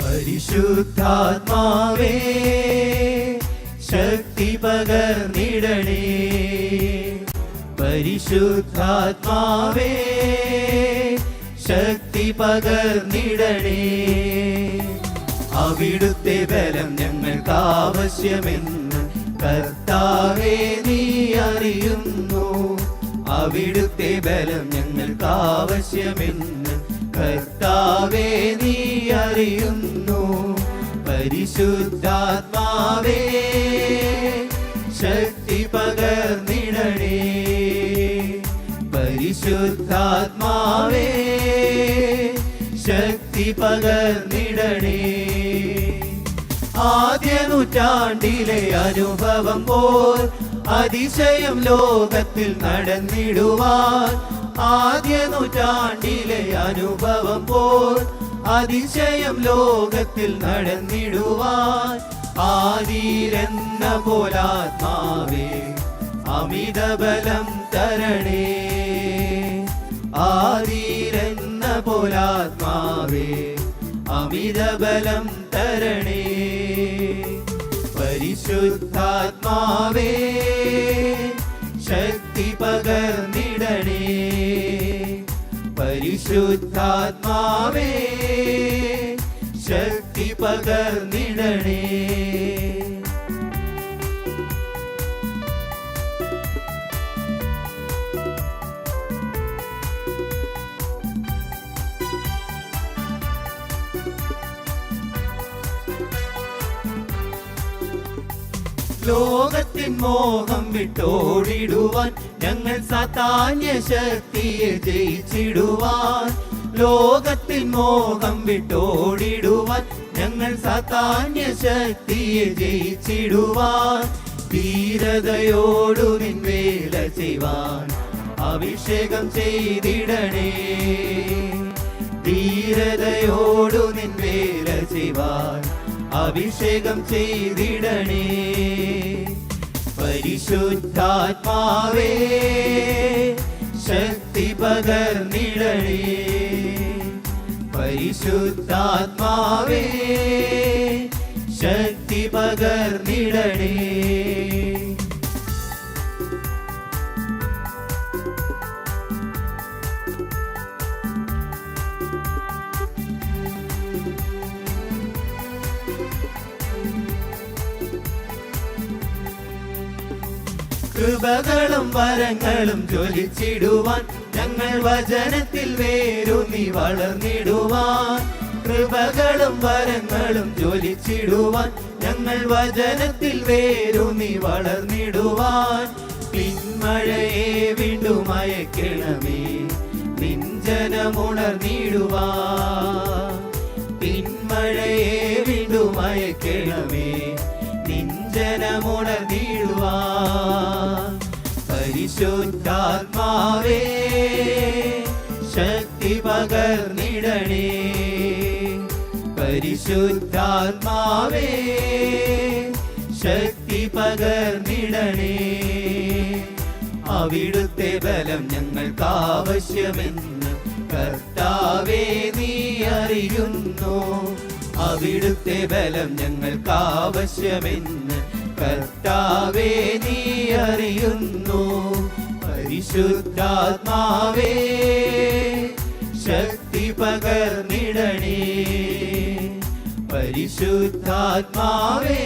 പരിശുദ്ധാത്മാവേ ശക്തി പകർന്നിടണേ. പരിശുദ്ധാത്മാവേ ശക്തി പകർന്നിടണേ. അവിടുത്തെ ബലം ഞങ്ങൾക്ക് ആവശ്യമെന്ന് കർത്താവേ നീ അറിയുന്നു. അവിടുത്തെ ബലം ഞങ്ങൾക്ക് ആവശ്യമെന്ന് കർത്താവേ നീ അറിയുന്നു. പരിശുദ്ധാത്മാവേ ശക്തി പകർന്നിടണേ. പരിശുദ്ധാത്മാവേ ശക്തി പകർന്നിടണേ. ആദ്യ നൂറ്റാണ്ടിലെ അനുഭവം പോൽ അതിശയം ലോകത്തിൽ നടന്നിടുവാൻ. ആദ്യ നൂറ്റാണ്ടിലെ അനുഭവം പോൽ അതിശയം ലോകത്തിൽ നടന്നിടുവാൻ. ആദിയിലെന്ന പോലാത്മാവേ അമിതബലം തരണേ. ആദിയിലെന്ന പോലാത്മാവേ അമിതബലം തരണേ. പരിശുദ്ധാത്മാവേ ശക്തി പകർന്നിടണേ. പരിശുദ്ധാത്മാവേ ശക്തി പകർന്നിടണേ. ലോകത്തിൻ മോഹം വിട്ടോടിടുവാൻ ഞങ്ങൾ സാത്താന്യ ശക്തിയെ ജയിച്ചിടുവാൻ. ലോകത്തിൻ മോഹം വിട്ടോടിടുവാൻ ഞങ്ങൾ സാത്താന്യ ശക്തിയെ ജയിച്ചിടുവാൻ. ധീരതയോടു നിൻ വേല ചെയ്യുവാൻ അഭിഷേകം ചെയ്തിടണേ. ധീരതയോടു നിൻ വേല ചെയ്യുവാൻ അഭിഷേകം ചെയ്തിടണേ. പരിശുദ്ധാത്മാവേ ശക്തി പകർന്നിടണേ. പരിശുദ്ധാത്മാവേ ശക്തി പകർന്നിടണേ. കൃപകളും വരങ്ങളും ജ്വലിച്ചിടുവാൻ ഞങ്ങൾ വചനത്തിൽ വേരൂന്നി വളർന്നിടുവാൻ. കൃപകളും വരങ്ങളും ജ്വലിച്ചിടുവാൻ ഞങ്ങൾ വചനത്തിൽ വേരൂന്നി വളർന്നിടുവാൻ. പിന്മഴയെ വീണ്ടും അയക്കണമേ നിഞ്ചനമുണർന്നിടുവാൻ. പിന്മഴയെ വീണ്ടും അയക്കണമേ നിഞ്ചനമുണർന്നിടുവാൻ. പരിശുദ്ധാത്മാവേ ശക്തി പകർന്നിടണേ. പരിശുദ്ധാത്മാവേ ശക്തി പകർന്നിടണേ. അവിടുത്തെ ബലം ഞങ്ങൾക്ക് ആവശ്യമെന്ന് കർത്താവേ നീ അറിയുന്നു. അവിടുത്തെ ബലം ഞങ്ങൾക്ക് ആവശ്യമെന്ന് കർത്താവേ നീ അറിയുന്നു. പരിശുദ്ധാത്മാവേ ശക്തി പകർന്നിടണേ. പരിശുദ്ധാത്മാവേ